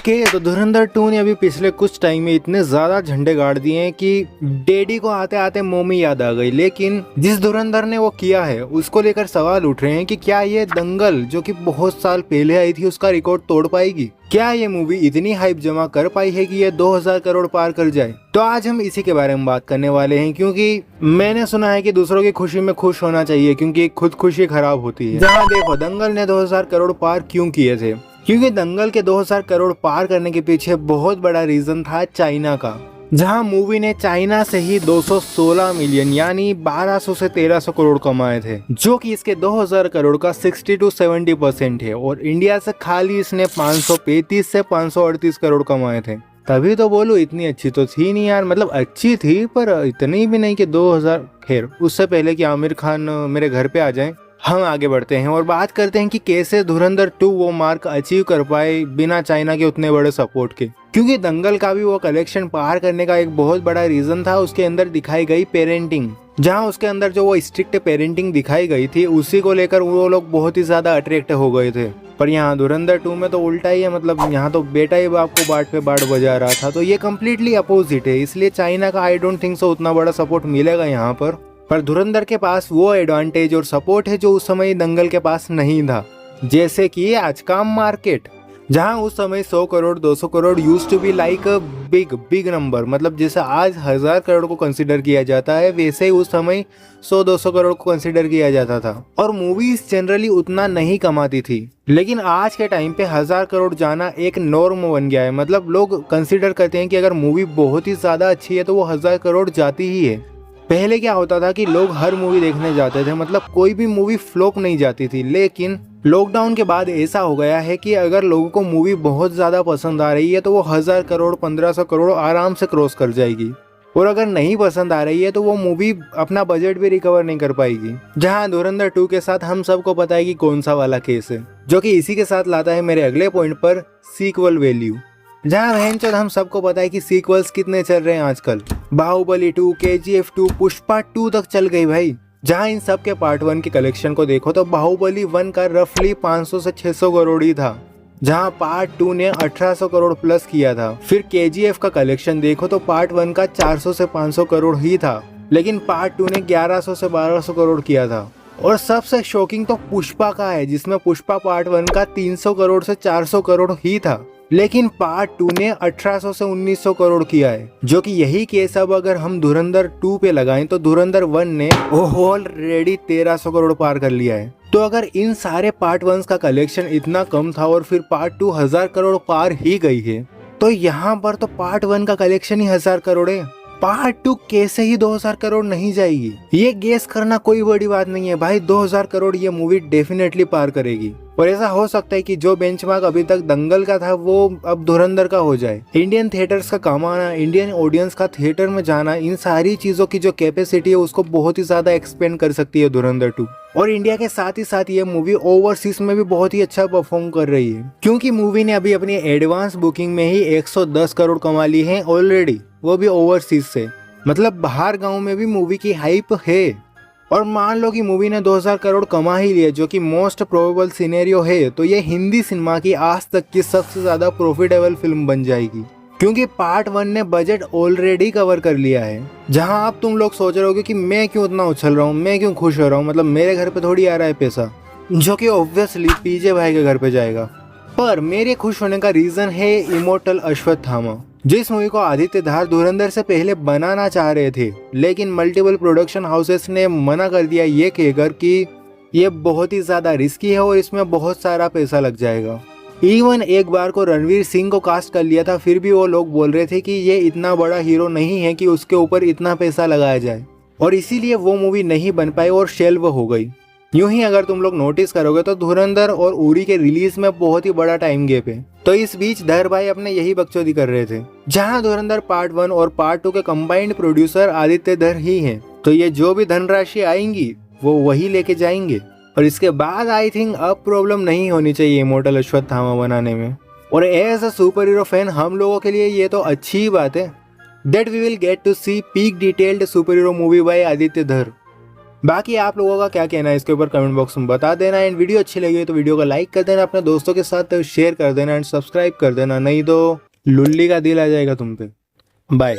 Okay तो धुरंधर 2 ने अभी पिछले कुछ टाइम में इतने ज्यादा झंडे गाड़ दिए हैं कि डैडी को आते आते मम्मी याद आ गई। लेकिन जिस धुरंधर ने वो किया है उसको लेकर सवाल उठ रहे हैं कि क्या ये दंगल जो कि बहुत साल पहले आई थी उसका रिकॉर्ड तोड़ पाएगी। क्या ये मूवी इतनी हाइप जमा कर पाई है कि ये 2000 करोड़ पार कर जाए। तो आज हम इसी के बारे में बात करने वाले हैं, क्योंकि मैंने सुना है कि दूसरों की खुशी में खुश होना चाहिए क्योंकि खुद खुशी खराब होती है। जहाँ देखो दंगल ने 2000 करोड़ पार क्यों किए थे, क्योंकि दंगल के 2000 करोड़ पार करने के पीछे बहुत बड़ा रीजन था चाइना का। जहां मूवी ने चाइना से ही 216 मिलियन यानी 1200 से 1300 करोड़ कमाए थे, जो कि इसके 2000 करोड़ का 60 to 70% है। और इंडिया से खाली इसने 535 से 538 करोड़ कमाए थे। तभी तो बोलूं इतनी अच्छी तो थी नहीं यार, मतलब अच्छी थी पर इतनी भी नहीं कि 2000। खैर उससे पहले कि आमिर खान मेरे घर पे आ जाए, हम आगे बढ़ते हैं और बात करते हैं कि कैसे धुरंधर 2 वो मार्क अचीव कर पाए बिना चाइना के उतने बड़े सपोर्ट के। क्योंकि दंगल का भी वो कलेक्शन पार करने का एक बहुत बड़ा रीजन था उसके अंदर दिखाई गई पेरेंटिंग। जहां उसके अंदर जो वो स्ट्रिक्ट पेरेंटिंग दिखाई गई थी उसी को लेकर वो लोग बहुत ही ज्यादा अट्रैक्ट हो गए थे। पर यहाँ धुरंधर 2 में तो उल्टा ही है, मतलब यहाँ तो बेटा ही बाप को बाट पे बाट बजा रहा था। तो ये कम्प्लीटली अपोजिट है, इसलिए चाइना का आई डोंट थिंक सो उतना बड़ा सपोर्ट मिलेगा यहाँ पर धुरंधर के पास वो एडवांटेज और सपोर्ट है जो उस समय दंगल के पास नहीं था। जैसे कि आज का मार्केट, जहां उस समय 100 crore 200 crore used to be like a big number, मतलब जैसे आज 1000 करोड़ को कंसीडर किया जाता है वैसे ही उस समय 100-200 करोड़ को कंसीडर किया जाता था। और मूवीज जनरली उतना नहीं कमाती थी, लेकिन आज के टाइम पे 1000 करोड़ जाना एक नॉर्म बन गया है। मतलब लोग कंसीडर करते हैं कि अगर मूवी बहुत ही ज्यादा अच्छी है तो वो 1000 करोड़ जाती ही है। पहले क्या होता था कि लोग हर मूवी देखने जाते थे, मतलब कोई भी मूवी फ्लॉप नहीं जाती थी। लेकिन लॉकडाउन के बाद ऐसा हो गया है कि अगर लोगों को मूवी बहुत ज्यादा पसंद आ रही है तो वो 1000 करोड़ 1500 करोड़ आराम से क्रॉस कर जाएगी। और अगर नहीं पसंद आ रही है तो वो मूवी अपना बजट भी रिकवर नहीं कर पाएगी। जहां धुरंधर 2 के साथ हम सबको पता है कि कौन सा वाला केस है, जो कि इसी के साथ लाता है मेरे अगले पॉइंट पर, सीक्वल वैल्यू। जहाँ बहनचोद हम सबको पता है कि सीक्वल्स कितने चल रहे हैं आजकल। बाहुबली 2, KGF 2, पुष्पा 2 तक चल गई भाई। जहाँ इन सब के पार्ट 1 के कलेक्शन को देखो तो बाहुबली 1 का रफली 500 से 600 करोड़ ही था, जहाँ पार्ट 2 ने 1800 करोड़ प्लस किया था। फिर KGF का कलेक्शन देखो तो पार्ट 1 का 400 से 500 करोड़ ही था, लेकिन पार्ट 2 ने 1100 से 1200 करोड़ किया था। और सबसे शॉकिंग तो पुष्पा का है, जिसमें पुष्पा पार्ट 1 का 300 करोड़ से 400 करोड़ ही था, लेकिन पार्ट 2 ने 1800 से 1900 करोड़ किया है। जो कि यही केस अब अगर हम धुरंधर 2 पे लगाएं तो धुरंधर 1 ने ऑलरेडी 1300 करोड़ पार कर लिया है। तो अगर इन सारे पार्ट 1 का कलेक्शन इतना कम था और फिर पार्ट 2 1000 करोड़ पार ही गई है, तो यहाँ पर तो पार्ट 1 का कलेक्शन ही 1000 करोड़ है। पार्ट 2 कैसे ही 2000 करोड़ नहीं जाएगी, ये गेस करना कोई बड़ी बात नहीं है भाई। 2000 करोड़ ये मूवी डेफिनेटली पार करेगी। और ऐसा हो सकता है कि जो बेंचमार्क अभी तक दंगल का था वो अब धुरंधर का हो जाए। इंडियन थिएटर्स का कमाना, इंडियन ऑडियंस का थिएटर में जाना, इन सारी चीजों की जो कैपेसिटी है उसको बहुत ही ज्यादा एक्सपेंड कर सकती है धुरंधर 2। और इंडिया के साथ ही साथ ये मूवी ओवरसीज में भी बहुत ही अच्छा परफॉर्म कर रही है, क्योंकि मूवी ने अभी अपनी एडवांस बुकिंग में ही 110 करोड़ कमा ली है ऑलरेडी, वो भी ओवरसीज से। मतलब बाहर गाँव में भी मूवी की हाइप है। और मान लो कि मूवी ने 2000 करोड़ कमा ही लिए, जो कि मोस्ट प्रोबेबल सिनेरियो है, तो ये हिंदी सिनेमा की आज तक की सबसे ज्यादा प्रॉफिटेबल फिल्म बन जाएगी, क्योंकि पार्ट 1 ने बजट ऑलरेडी कवर कर लिया है। जहां आप तुम लोग सोच रहे होगे कि मैं क्यों उतना उछल रहा हूँ, मैं क्यों खुश हो रहा हूँ, मतलब मेरे घर पे थोड़ी आ रहा है पैसा, जो कि ऑब्वियसली पीजे भाई के घर पे जाएगा। पर मेरे खुश होने का रीजन है इमोर्टल अश्वत्थामा, जिस मूवी को आदित्य धार धुरंधर से पहले बनाना चाह रहे थे, लेकिन मल्टीपल प्रोडक्शन हाउसेस ने मना कर दिया ये कहकर कि ये बहुत ही ज्यादा रिस्की है और इसमें बहुत सारा पैसा लग जाएगा। इवन एक बार को रणवीर सिंह को कास्ट कर लिया था, फिर भी वो लोग बोल रहे थे कि ये इतना बड़ा हीरो नहीं है कि उसके ऊपर इतना पैसा लगाया जाए, और इसीलिए वो मूवी नहीं बन पाई और शेल्व हो गई। यूं ही अगर तुम लोग नोटिस करोगे तो धुरंधर और उरी के रिलीज में बहुत ही बड़ा टाइम गैप है। तो इस बीच धर भाई अपने यही बकचोदी कर रहे थे। जहां धुरंधर पार्ट 1 और पार्ट 2 के कंबाइंड प्रोड्यूसर आदित्य धर ही हैं, तो ये जो भी धनराशि आएंगी वो वही लेके जाएंगे। और इसके बाद आई थिंक अब प्रॉब्लम नहीं होनी चाहिए इमोर्टल अश्वत्थामा बनाने में। और as a super hero fan हम लोगों के लिए ये तो अच्छी ही बात है that we will get to see peak detailed super hero movie by Aditya Dhar. बाकी आप लोगों का क्या कहना है इसके ऊपर कमेंट बॉक्स में बता देना। एंड वीडियो अच्छी लगी तो वीडियो को लाइक कर देना, अपने दोस्तों के साथ शेयर कर देना एंड सब्सक्राइब कर देना, नहीं तो लुल्ली का दिल आ जाएगा तुम पे। बाय।